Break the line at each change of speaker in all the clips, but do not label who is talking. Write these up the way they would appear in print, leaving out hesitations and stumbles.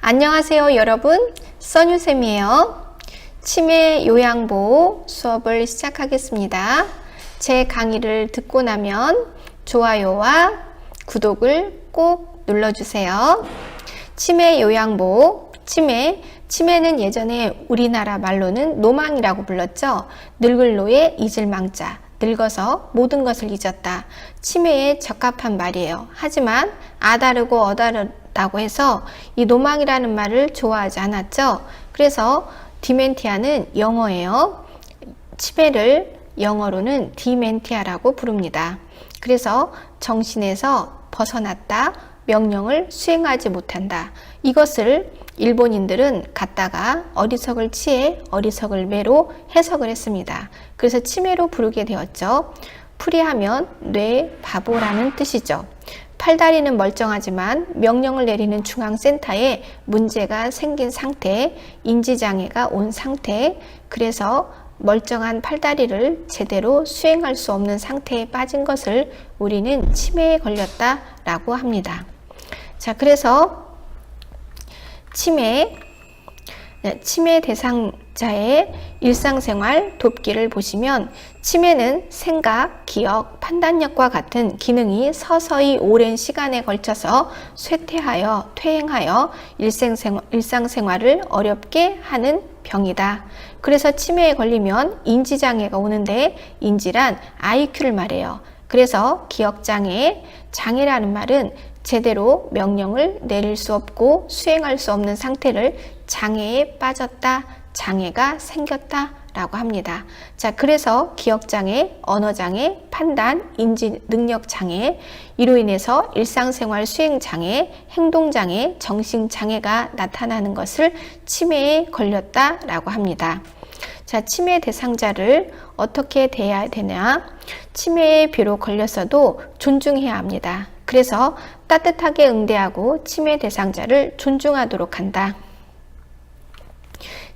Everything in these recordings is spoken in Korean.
안녕하세요 여러분, 써뉴쌤이에요. 치매 요양보호 수업을 시작하겠습니다. 제 강의를 듣고 나면 좋아요와 구독을 꼭 눌러주세요. 치매 요양보호, 치매는 예전에 우리나라 말로는 노망이라고 불렀죠. 늙을 노에 잊을 망자, 늙어서 모든 것을 잊었다. 치매에 적합한 말이에요. 하지만 아다르고 어다르다고 해서 이 노망이라는 말을 좋아하지 않았죠. 그래서 디멘티아는 영어예요. 치매를 영어로는 디멘티아라고 부릅니다. 그래서 정신에서 벗어났다, 명령을 수행하지 못한다. 이것을 일본인들은 갖다가 어리석을 치에 어리석을 매로 해석을 했습니다. 그래서 치매로 부르게 되었죠. 풀이하면 뇌 바보라는 뜻이죠. 팔다리는 멀쩡하지만 명령을 내리는 중앙센터에 문제가 생긴 상태, 인지장애가 온 상태, 그래서 멀쩡한 팔다리를 제대로 수행할 수 없는 상태에 빠진 것을 우리는 치매에 걸렸다라고 합니다. 자, 그래서 치매 대상자의 일상생활 돕기를 보시면 치매는 생각, 기억, 판단력과 같은 기능이 서서히 오랜 시간에 걸쳐서 쇠퇴하여 퇴행하여 일상생활을 어렵게 하는 병이다. 그래서 치매에 걸리면 인지장애가 오는데 인지란 IQ를 말해요. 그래서 기억장애, 장애라는 말은 제대로 명령을 내릴 수 없고 수행할 수 없는 상태를 장애에 빠졌다, 장애가 생겼다 라고 합니다. 자, 그래서 기억장애, 언어장애, 판단, 인지 능력장애, 이로 인해서 일상생활 수행장애, 행동장애, 정신장애가 나타나는 것을 치매에 걸렸다 라고 합니다. 자, 치매 대상자를 어떻게 대해야 되냐? 치매에 비록 걸렸어도 존중해야 합니다. 그래서 따뜻하게 응대하고 치매 대상자를 존중하도록 한다.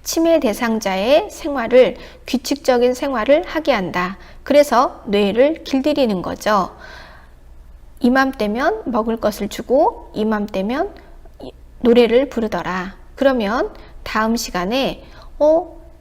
치매 대상자의 생활을 규칙적인 생활을 하게 한다. 그래서 뇌를 길들이는 거죠. 이맘때면 먹을 것을 주고 이맘때면 노래를 부르더라. 그러면 다음 시간에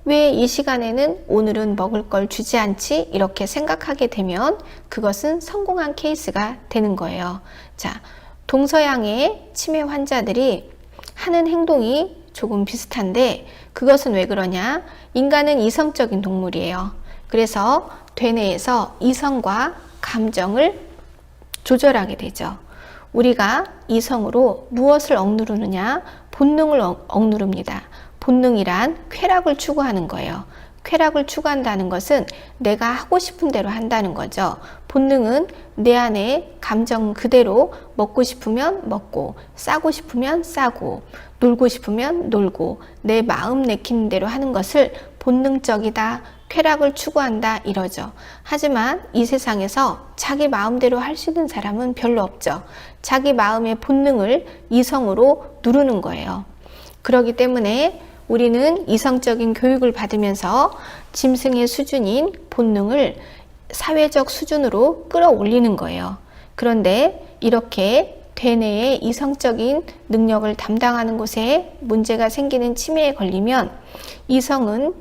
왜 이 시간에는 오늘은 먹을 걸 주지 않지? 이렇게 생각하게 되면 그것은 성공한 케이스가 되는 거예요. 자, 동서양의 치매 환자들이 하는 행동이 조금 비슷한데 그것은 왜 그러냐? 인간은 이성적인 동물이에요. 그래서 되뇌에서 이성과 감정을 조절하게 되죠. 우리가 이성으로 무엇을 억누르느냐? 본능을 억누릅니다. 본능이란 쾌락을 추구하는 거예요. 쾌락을 추구한다는 것은 내가 하고 싶은 대로 한다는 거죠. 본능은 내 안에 감정 그대로 먹고 싶으면 먹고, 싸고 싶으면 싸고, 놀고 싶으면 놀고, 내 마음 내키는 대로 하는 것을 본능적이다, 쾌락을 추구한다 이러죠. 하지만 이 세상에서 자기 마음대로 할 수 있는 사람은 별로 없죠. 자기 마음의 본능을 이성으로 누르는 거예요. 그렇기 때문에 우리는 이성적인 교육을 받으면서 짐승의 수준인 본능을 사회적 수준으로 끌어올리는 거예요. 그런데 이렇게 대뇌의 이성적인 능력을 담당하는 곳에 문제가 생기는 치매에 걸리면 이성은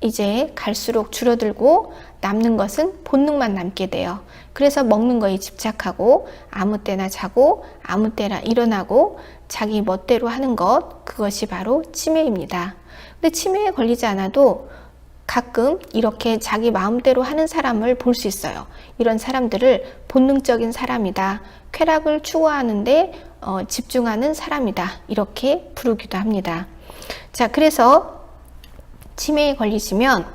이제 갈수록 줄어들고 남는 것은 본능만 남게 돼요. 그래서 먹는 거에 집착하고 아무 때나 자고 아무 때나 일어나고 자기 멋대로 하는 것, 그것이 바로 치매입니다. 근데 치매에 걸리지 않아도 가끔 이렇게 자기 마음대로 하는 사람을 볼 수 있어요. 이런 사람들을 본능적인 사람이다, 쾌락을 추구하는데 집중하는 사람이다 이렇게 부르기도 합니다. 자, 그래서 치매에 걸리시면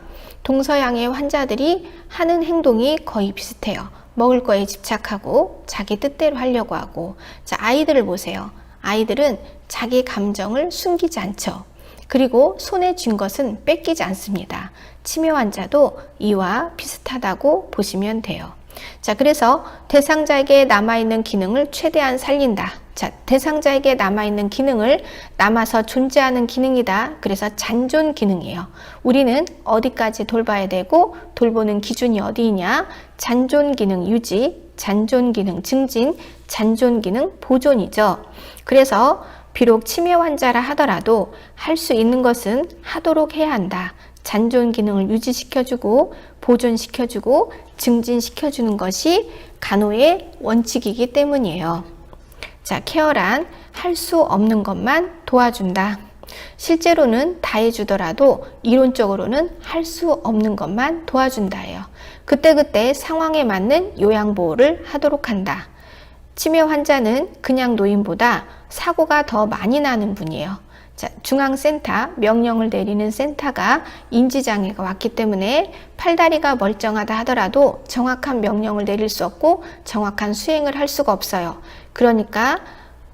동서양의 환자들이 하는 행동이 거의 비슷해요. 먹을 거에 집착하고 자기 뜻대로 하려고 하고. 자, 아이들을 보세요. 아이들은 자기 감정을 숨기지 않죠. 그리고 손에 쥔 것은 뺏기지 않습니다. 치매 환자도 이와 비슷하다고 보시면 돼요. 자, 그래서 대상자에게 남아있는 기능을 최대한 살린다. 자, 대상자에게 남아있는 기능을 남아서 존재하는 기능이다. 그래서 잔존 기능이에요. 우리는 어디까지 돌봐야 되고 돌보는 기준이 어디냐? 잔존 기능 유지, 잔존 기능 증진, 잔존 기능 보존이죠. 그래서 비록 치매 환자라 하더라도 할 수 있는 것은 하도록 해야 한다. 잔존 기능을 유지시켜주고 보존시켜주고 증진시켜주는 것이 간호의 원칙이기 때문이에요. 자, 케어란 할 수 없는 것만 도와준다. 실제로는 다 해주더라도 이론적으로는 할 수 없는 것만 도와준다예요. 그때그때 상황에 맞는 요양보호를 하도록 한다. 치매 환자는 그냥 노인보다 사고가 더 많이 나는 분이에요. 자, 중앙센터, 명령을 내리는 센터가 인지장애가 왔기 때문에 팔다리가 멀쩡하다 하더라도 정확한 명령을 내릴 수 없고 정확한 수행을 할 수가 없어요. 그러니까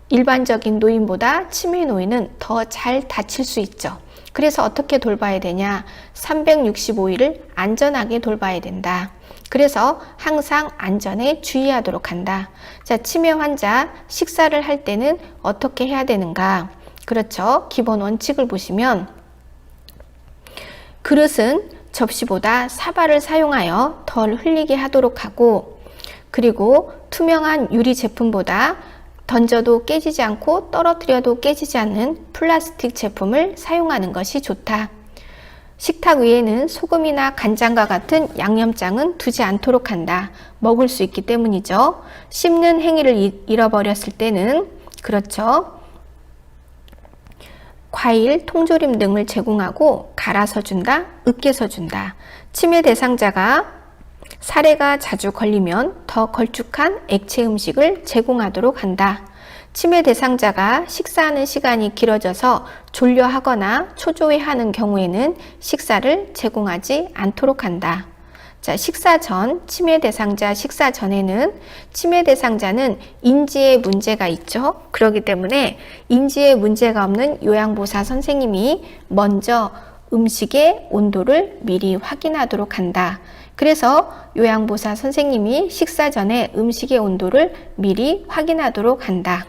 일반적인 노인보다 치매 노인은 더 잘 다칠 수 있죠. 그래서 어떻게 돌봐야 되냐? 365일을 안전하게 돌봐야 된다. 그래서 항상 안전에 주의하도록 한다. 자, 치매 환자 식사를 할 때는 어떻게 해야 되는가? 그렇죠. 기본 원칙을 보시면 그릇은 접시보다 사발을 사용하여 덜 흘리게 하도록 하고, 그리고 투명한 유리 제품보다 던져도 깨지지 않고 떨어뜨려도 깨지지 않는 플라스틱 제품을 사용하는 것이 좋다. 식탁 위에는 소금이나 간장과 같은 양념장은 두지 않도록 한다. 먹을 수 있기 때문이죠. 씹는 행위를 잃어버렸을 때는, 그렇죠, 과일, 통조림 등을 제공하고 갈아서 준다, 으깨서 준다. 치매 대상자가 사례가 자주 걸리면 더 걸쭉한 액체 음식을 제공하도록 한다. 치매 대상자가 식사하는 시간이 길어져서 졸려하거나 초조해하는 경우에는 식사를 제공하지 않도록 한다. 자, 식사 전, 치매 대상자 식사 전에는 치매 대상자는 인지에 문제가 있죠. 그렇기 때문에 인지에 문제가 없는 요양보호사 선생님이 먼저 음식의 온도를 미리 확인하도록 한다. 그래서 요양보호사 선생님이 식사 전에 음식의 온도를 미리 확인하도록 한다.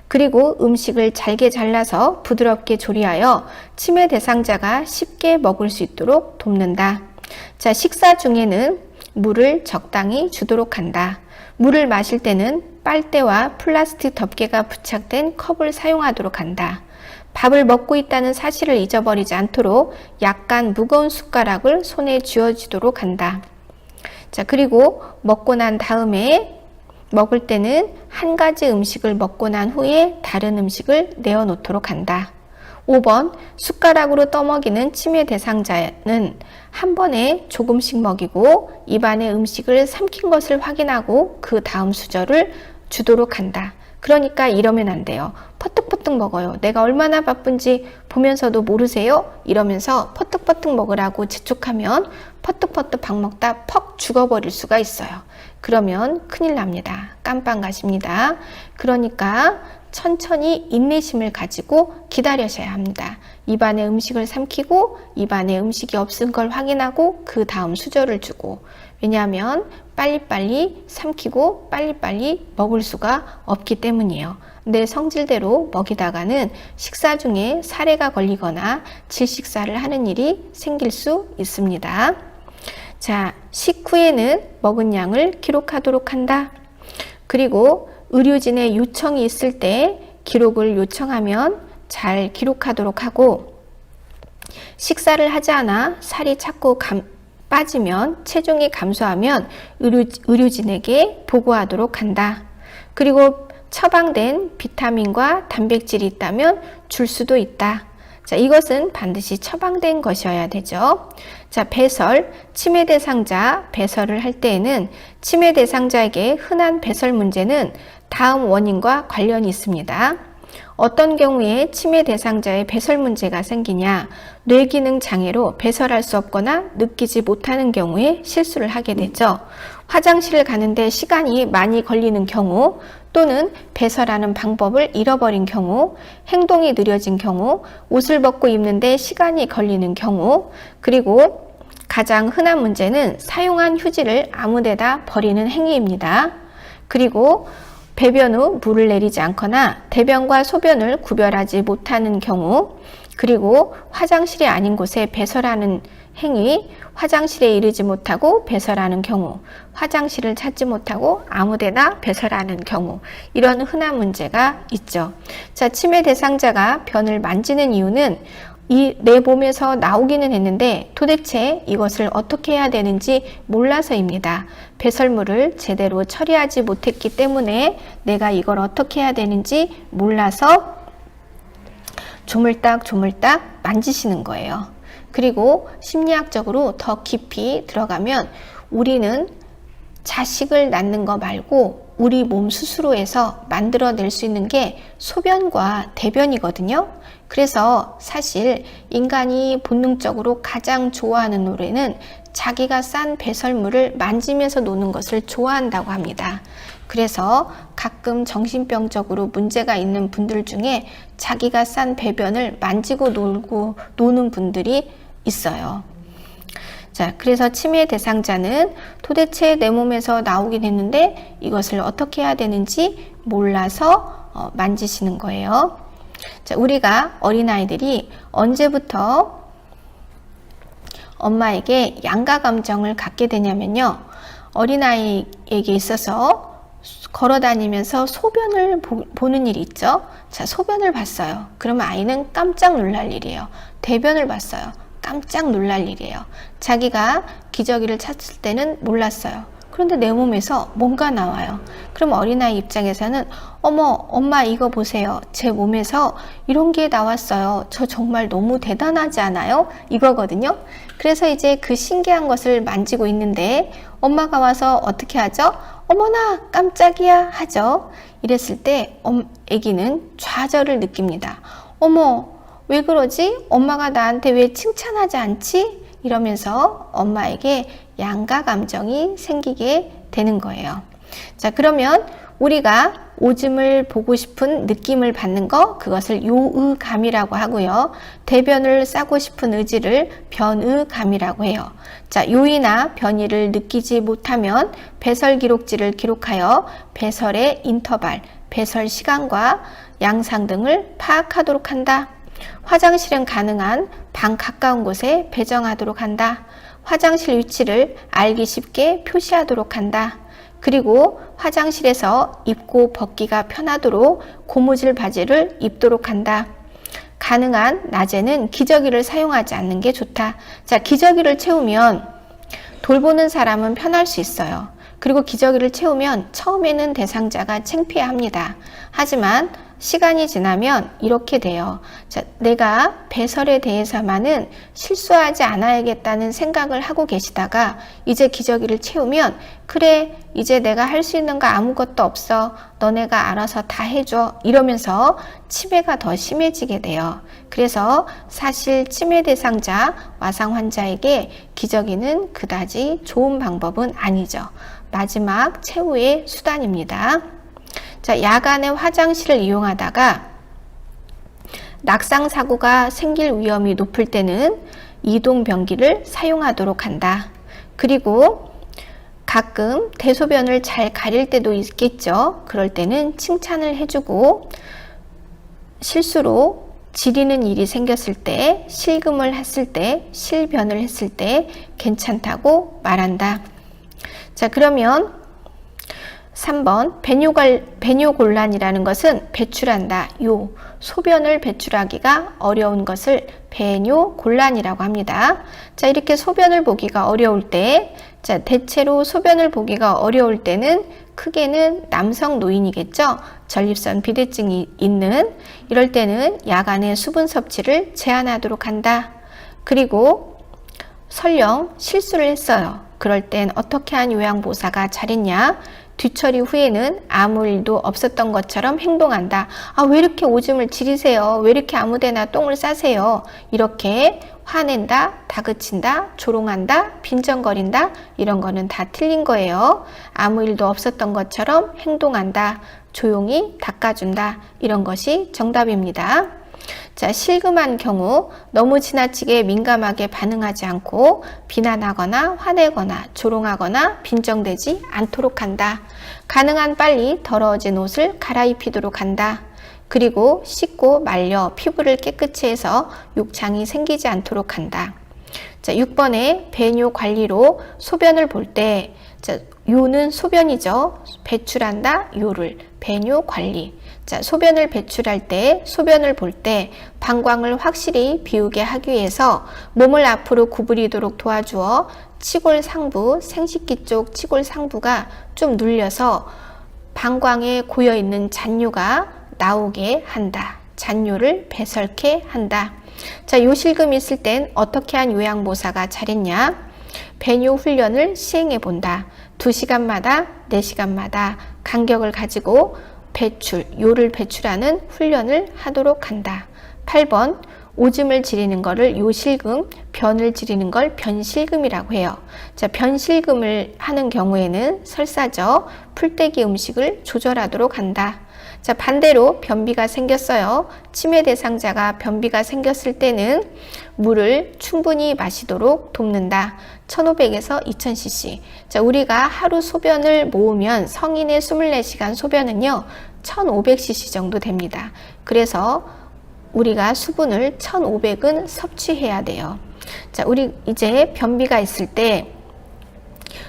그리고 음식을 잘게 잘라서 부드럽게 조리하여 치매 대상자가 쉽게 먹을 수 있도록 돕는다. 자, 식사 중에는 물을 적당히 주도록 한다. 물을 마실 때는 빨대와 플라스틱 덮개가 부착된 컵을 사용하도록 한다. 밥을 먹고 있다는 사실을 잊어버리지 않도록 약간 무거운 숟가락을 손에 쥐어주도록 한다. 자, 그리고 먹고 난 다음에 먹을 때는 한 가지 음식을 먹고 난 후에 다른 음식을 내어 놓도록 한다. 5번, 숟가락으로 떠먹이는 치매 대상자는 한 번에 조금씩 먹이고 입안에 음식을 삼킨 것을 확인하고 그 다음 수저를 주도록 한다. 그러니까 이러면 안 돼요. 퍼뜩퍼뜩 먹어요. 내가 얼마나 바쁜지 보면서도 모르세요? 이러면서 퍼뜩퍼뜩 먹으라고 재촉하면 퍼뜩퍼뜩 밥 먹다 퍽 죽어버릴 수가 있어요. 그러면 큰일 납니다. 깜빵 가십니다. 그러니까 천천히 인내심을 가지고 기다리셔야 합니다. 입안에 음식을 삼키고 입안에 음식이 없은 걸 확인하고 그 다음 수저를 주고, 왜냐하면 빨리빨리 삼키고 빨리빨리 먹을 수가 없기 때문이에요. 내 성질대로 먹이다가는 식사 중에 사례가 걸리거나 질식사를 하는 일이 생길 수 있습니다. 자, 식후에는 먹은 양을 기록하도록 한다. 그리고 의료진의 요청이 있을 때 기록을 요청하면 잘 기록하도록 하고, 식사를 하지 않아 살이 자꾸 빠지면, 체중이 감소하면 의료진에게 보고하도록 한다. 그리고 처방된 비타민과 단백질이 있다면 줄 수도 있다. 자, 이것은 반드시 처방된 것이어야 되죠. 자, 배설, 치매 대상자 배설을 할 때에는 치매 대상자에게 흔한 배설 문제는 다음 원인과 관련이 있습니다. 어떤 경우에 치매 대상자의 배설 문제가 생기냐? 뇌기능 장애로 배설할 수 없거나 느끼지 못하는 경우에 실수를 하게 되죠. 화장실을 가는데 시간이 많이 걸리는 경우, 또는 배설하는 방법을 잃어버린 경우, 행동이 느려진 경우, 옷을 벗고 입는데 시간이 걸리는 경우, 그리고 가장 흔한 문제는 사용한 휴지를 아무데나 버리는 행위입니다. 그리고 배변 후 물을 내리지 않거나 대변과 소변을 구별하지 못하는 경우, 그리고 화장실이 아닌 곳에 배설하는 행위, 화장실에 이르지 못하고 배설하는 경우, 화장실을 찾지 못하고 아무데나 배설하는 경우, 이런 흔한 문제가 있죠. 자, 치매 대상자가 변을 만지는 이유는 내 몸에서 나오기는 했는데 도대체 이것을 어떻게 해야 되는지 몰라서입니다. 배설물을 제대로 처리하지 못했기 때문에 내가 이걸 어떻게 해야 되는지 몰라서 조물딱 만지시는 거예요. 그리고 심리학적으로 더 깊이 들어가면 우리는 자식을 낳는 거 말고 우리 몸 스스로 해서 만들어낼 수 있는 게 소변과 대변이거든요. 그래서 사실 인간이 본능적으로 가장 좋아하는 노래는 자기가 싼 배설물을 만지면서 노는 것을 좋아한다고 합니다. 그래서 가끔 정신병적으로 문제가 있는 분들 중에 자기가 싼 배변을 만지고 노는 분들이 있어요. 자, 그래서 치매 대상자는 도대체 내 몸에서 나오긴 했는데 이것을 어떻게 해야 되는지 몰라서 만지시는 거예요. 자, 우리가 어린아이들이 언제부터 엄마에게 양가 감정을 갖게 되냐면요. 어린아이에게 있어서 걸어 다니면서 소변을 보는 일이 있죠. 자, 소변을 봤어요. 그러면 아이는 깜짝 놀랄 일이에요. 대변을 봤어요. 깜짝 놀랄 일이에요. 자기가 기저귀를 찾을 때는 몰랐어요. 그런데 내 몸에서 뭔가 나와요. 그럼 어린아이 입장에서는 어머, 엄마 이거 보세요. 제 몸에서 이런 게 나왔어요. 저 정말 너무 대단하지 않아요? 이거거든요. 그래서 이제 그 신기한 것을 만지고 있는데 엄마가 와서 어떻게 하죠? 어머나 깜짝이야 하죠. 이랬을 때 아기는 좌절을 느낍니다. 어머, 왜 그러지? 엄마가 나한테 왜 칭찬하지 않지? 이러면서 엄마에게 양가 감정이 생기게 되는 거예요. 자, 그러면 우리가 오줌을 보고 싶은 느낌을 받는 거, 그것을 요의감이라고 하고요. 대변을 싸고 싶은 의지를 변의감이라고 해요. 자, 요의나 변의를 느끼지 못하면 배설 기록지를 기록하여 배설의 인터벌, 배설 시간과 양상 등을 파악하도록 한다. 화장실은 가능한 방 가까운 곳에 배정하도록 한다. 화장실 위치를 알기 쉽게 표시하도록 한다. 그리고 화장실에서 입고 벗기가 편하도록 고무줄 바지를 입도록 한다. 가능한 낮에는 기저귀를 사용하지 않는 게 좋다. 자, 기저귀를 채우면 돌보는 사람은 편할 수 있어요. 그리고 기저귀를 채우면 처음에는 대상자가 창피해합니다. 하지만 시간이 지나면 이렇게 돼요. 자, 내가 배설에 대해서만은 실수하지 않아야겠다는 생각을 하고 계시다가 이제 기저귀를 채우면 그래, 이제 내가 할 수 있는 거 아무것도 없어. 너네가 알아서 다 해줘. 이러면서 치매가 더 심해지게 돼요. 그래서 사실 치매 대상자 와상 환자에게 기저귀는 그다지 좋은 방법은 아니죠. 마지막 최후의 수단입니다. 자, 야간에 화장실을 이용하다가 낙상 사고가 생길 위험이 높을 때는 이동 변기를 사용하도록 한다. 그리고 가끔 대소변을 잘 가릴 때도 있겠죠. 그럴 때는 칭찬을 해주고 실수로 지리는 일이 생겼을 때, 실금을 했을 때, 실변을 했을 때 괜찮다고 말한다. 자, 그러면 3번 배뇨곤란이라는 것은 배출한다. 소변을 배출하기가 어려운 것을 배뇨곤란이라고 합니다. 자, 이렇게 소변을 보기가 어려울 때, 자, 대체로 소변을 보기가 어려울 때는 크게는 남성 노인이겠죠. 전립선 비대증이 있는, 이럴 때는 야간에 수분 섭취를 제한하도록 한다. 그리고 설령 실수를 했어요. 그럴 땐 어떻게 한 요양보호사가 잘했냐? 뒤처리 후에는 아무 일도 없었던 것처럼 행동한다. 아, 왜 이렇게 오줌을 지리세요? 왜 이렇게 아무데나 똥을 싸세요? 이렇게 화낸다, 다그친다, 조롱한다, 빈정거린다, 이런 거는 다 틀린 거예요. 아무 일도 없었던 것처럼 행동한다, 조용히 닦아준다, 이런 것이 정답입니다. 자, 실금한 경우 너무 지나치게 민감하게 반응하지 않고 비난하거나 화내거나 조롱하거나 빈정대지 않도록 한다. 가능한 빨리 더러워진 옷을 갈아입히도록 한다. 그리고 씻고 말려 피부를 깨끗이 해서 욕창이 생기지 않도록 한다. 자, 6번에 배뇨 관리로 소변을 볼 때, 자, 요는 소변이죠. 배출한다, 요를. 배뇨 관리. 자, 소변을 배출할 때, 소변을 볼 때 방광을 확실히 비우게 하기 위해서 몸을 앞으로 구부리도록 도와주어 치골 상부, 생식기 쪽 치골 상부가 좀 눌려서 방광에 고여있는 잔뇨가 나오게 한다. 잔뇨를 배설케 한다. 자, 요실금 있을 땐 어떻게 한 요양보사가 잘했냐? 배뇨 훈련을 시행해 본다. 2시간마다 4시간마다 간격을 가지고 요를 배출하는 훈련을 하도록 한다. 8번 오줌을 지리는 거를 요실금, 변을 지리는 걸 변실금이라고 해요. 자, 변실금을 하는 경우에는 설사죠. 풀떼기 음식을 조절하도록 한다. 자, 반대로 변비가 생겼어요. 치매 대상자가 변비가 생겼을 때는 물을 충분히 마시도록 돕는다. 1500에서 2000cc. 자, 우리가 하루 소변을 모으면 성인의 24시간 소변은요, 1500cc 정도 됩니다. 그래서 우리가 수분을 1500은 섭취해야 돼요. 자, 우리 이제 변비가 있을 때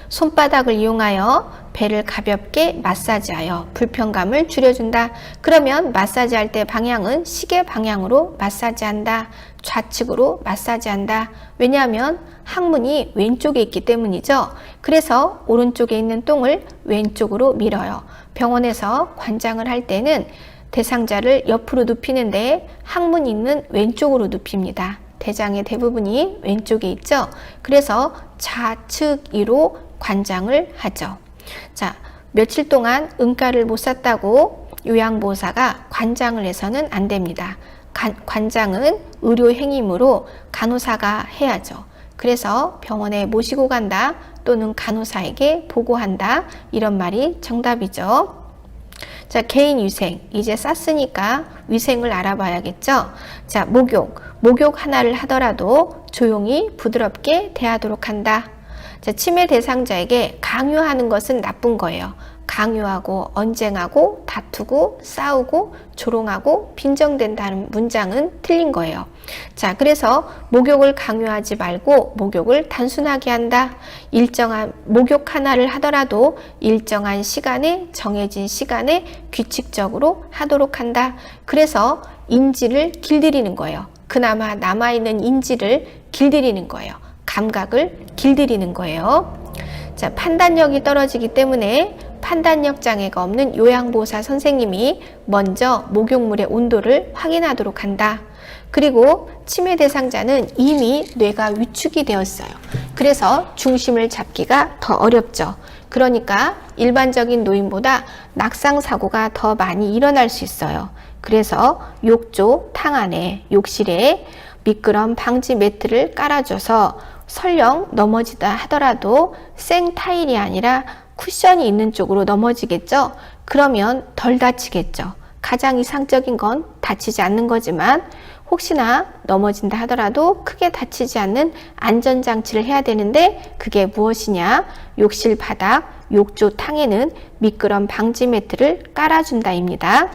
손바닥을 이용하여 배를 가볍게 마사지하여 불편감을 줄여준다. 그러면 마사지할 때 방향은 시계 방향으로 마사지한다. 좌측으로 마사지한다. 왜냐하면 항문이 왼쪽에 있기 때문이죠. 그래서 오른쪽에 있는 똥을 왼쪽으로 밀어요. 병원에서 관장을 할 때는 대상자를 옆으로 눕히는데 항문이 있는 왼쪽으로 눕힙니다. 대장의 대부분이 왼쪽에 있죠. 그래서 좌측이로 관장을 하죠. 자, 며칠 동안 응가를 못 샀다고 요양보호사가 관장을 해서는 안 됩니다. 관장은 의료행위이므로 간호사가 해야죠. 그래서 병원에 모시고 간다 또는 간호사에게 보고한다, 이런 말이 정답이죠. 자, 개인 위생. 이제 쌌으니까 위생을 알아봐야겠죠. 자, 목욕 하나를 하더라도 조용히 부드럽게 대하도록 한다. 자, 치매 대상자에게 강요하는 것은 나쁜 거예요. 강요하고 언쟁하고 다투고 싸우고 조롱하고 빈정된다는 문장은 틀린 거예요. 자, 그래서 목욕을 강요하지 말고 목욕을 단순하게 한다. 일정한 목욕 하나를 하더라도 일정한 시간에, 정해진 시간에 규칙적으로 하도록 한다. 그래서 인지를 길들이는 거예요. 그나마 남아있는 인지를 길들이는 거예요. 감각을 길들이는 거예요. 자, 판단력이 떨어지기 때문에 판단력 장애가 없는 요양보호사 선생님이 먼저 목욕물의 온도를 확인하도록 한다. 그리고 치매 대상자는 이미 뇌가 위축이 되었어요. 그래서 중심을 잡기가 더 어렵죠. 그러니까 일반적인 노인보다 낙상사고가 더 많이 일어날 수 있어요. 그래서 욕조 탕 안에, 욕실에 미끄럼 방지 매트를 깔아줘서 설령 넘어지다 하더라도 생 타일이 아니라 쿠션이 있는 쪽으로 넘어지겠죠? 그러면 덜 다치겠죠. 가장 이상적인 건 다치지 않는 거지만 혹시나 넘어진다 하더라도 크게 다치지 않는 안전장치를 해야 되는데 그게 무엇이냐? 욕실 바닥, 욕조 탕에는 미끄럼 방지 매트를 깔아준다입니다.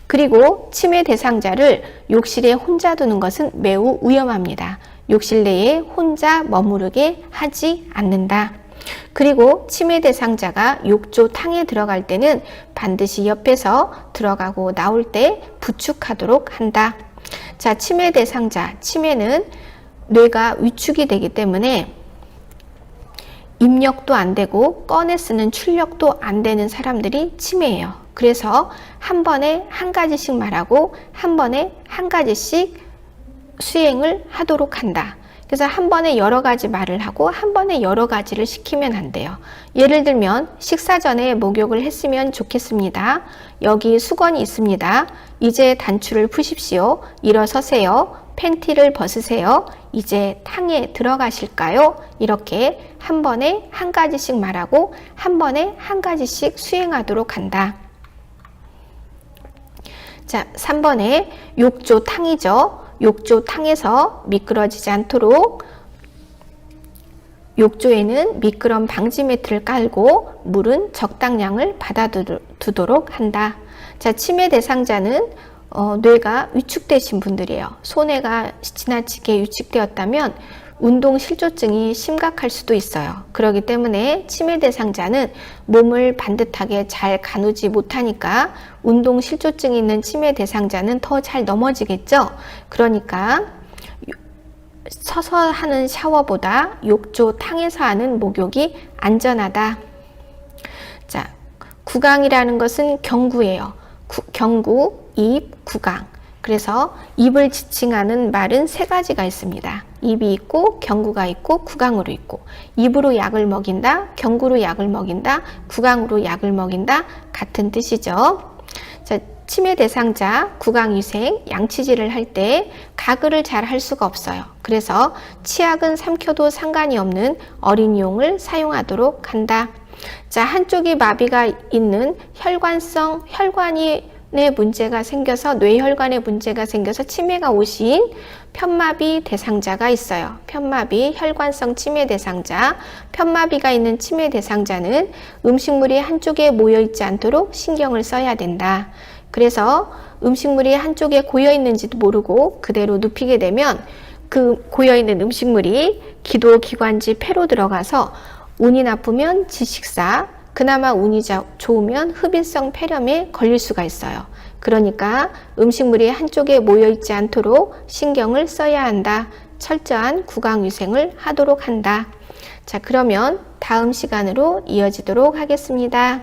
그리고 치매 대상자를 욕실에 혼자 두는 것은 매우 위험합니다. 욕실 내에 혼자 머무르게 하지 않는다. 그리고 치매 대상자가 욕조 탕에 들어갈 때는 반드시 옆에서 들어가고 나올 때 부축하도록 한다. 자, 치매 대상자, 치매는 뇌가 위축이 되기 때문에 입력도 안 되고 꺼내 쓰는 출력도 안 되는 사람들이 치매예요. 그래서 한 번에 한 가지씩 말하고 한 번에 한 가지씩 수행을 하도록 한다. 그래서 한 번에 여러 가지 말을 하고 한 번에 여러 가지를 시키면 안 돼요. 예를 들면 식사 전에 목욕을 했으면 좋겠습니다. 여기 수건이 있습니다. 이제 단추를 푸십시오. 일어서세요. 팬티를 벗으세요. 이제 탕에 들어가실까요? 이렇게 한 번에 한 가지씩 말하고 한 번에 한 가지씩 수행하도록 한다. 자, 3번에 욕조 탕이죠. 욕조 탕에서 미끄러지지 않도록 욕조에는 미끄럼 방지 매트를 깔고 물은 적당량을 받아두도록 한다. 자, 치매 대상자는 뇌가 위축되신 분들이에요. 손해가 지나치게 위축되었다면 운동 실조증이 심각할 수도 있어요. 그렇기 때문에 치매 대상자는 몸을 반듯하게 잘 가누지 못하니까 운동 실조증이 있는 치매 대상자는 더 잘 넘어지겠죠. 그러니까 서서 하는 샤워보다 욕조 탕에서 하는 목욕이 안전하다. 자, 구강이라는 것은 경구예요. 경구, 입, 구강. 그래서 입을 지칭하는 말은 세 가지가 있습니다. 입이 있고 경구가 있고 구강으로 있고, 입으로 약을 먹인다, 경구로 약을 먹인다, 구강으로 약을 먹인다, 같은 뜻이죠. 자, 치매 대상자 구강위생, 양치질을 할 때 가글을 잘 할 수가 없어요. 그래서 치약은 삼켜도 상관이 없는 어린이용을 사용하도록 한다. 자, 한쪽이 마비가 있는 혈관성 혈관이 문제가 생겨서 뇌혈관에 문제가 생겨서 치매가 오신 편마비 대상자가 있어요. 편마비 혈관성 치매 대상자, 편마비가 있는 치매 대상자는 음식물이 한쪽에 모여 있지 않도록 신경을 써야 된다. 그래서 음식물이 한쪽에 고여 있는지도 모르고 그대로 눕히게 되면 그 고여 있는 음식물이 기도, 기관지, 폐로 들어가서 운이 나쁘면 질식사, 그나마 운이 좋으면 흡인성 폐렴에 걸릴 수가 있어요. 그러니까 음식물이 한쪽에 모여 있지 않도록 신경을 써야 한다. 철저한 구강위생을 하도록 한다. 자, 그러면 다음 시간으로 이어지도록 하겠습니다.